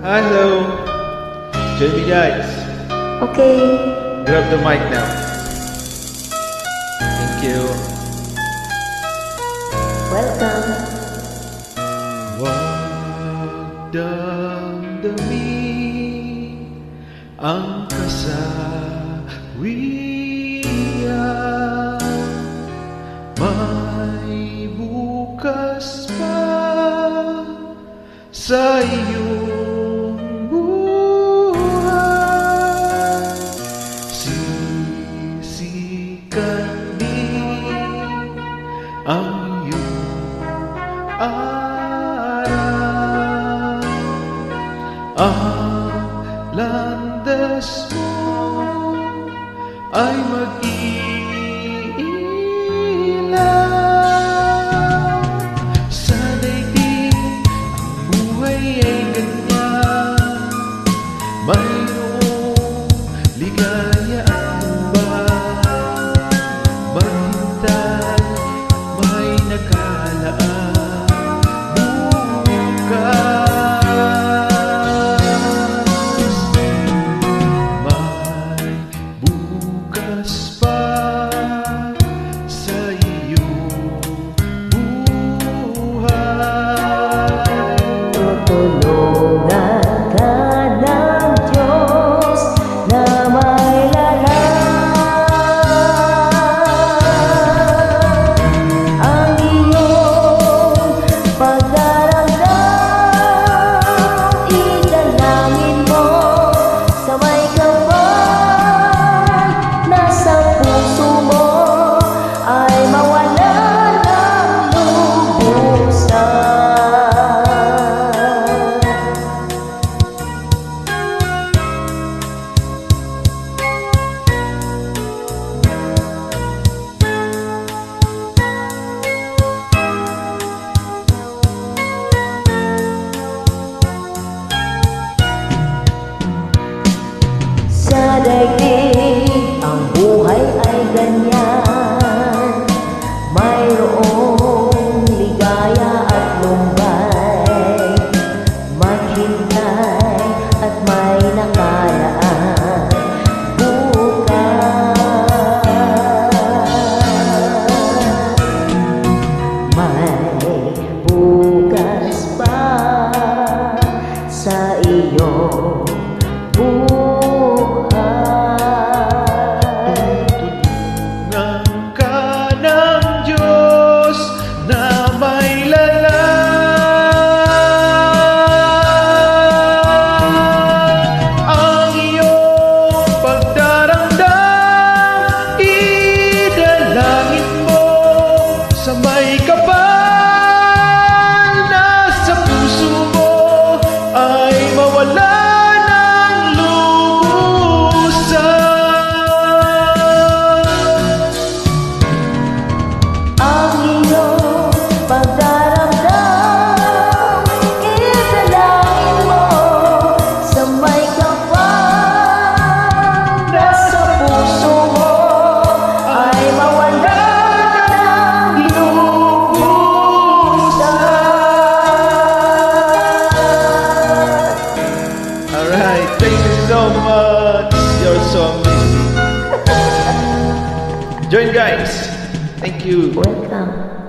Hello. Join me, guys. Okay. Grab the mic now. Thank you. Welcome. Wag damdamin ang kasawian. May bukas pa sa iyong buhay. Sisikanin ang iyong araw. Ang landas mo ay mag-iilaw. Sa daigdig ang buhay ay ganyan. Mayroong ligaya at lumbay. Maghintay, may nakalaan bukas. May bukas pa sa iyong buhay. Tutulungan ka ng Diyos na may lalang. Ang iyong pagdaramdam, idalangin mo sa may kapal. Nasa puso mo ay mawala ng lubusan. Sa daigdig ang buhay ay ganyan. Mayroong ligaya at lumbay. Maghintay at may nakalaan bukas. May bukas pa sa iyong buhay. Tulungan ka ng Diyos na may lalang. Ang iyong pagdaramdam, idalangin mo sa may kapal. Nasa puso mo ay mawala ng lubusan. Ang iyong pagdaramdam, idalangin mo sa may kapal. Nasa puso mo ay mawala ng lubusan. Alright, thank you so much. You're so amazing. Join, guys. Thank you. Welcome.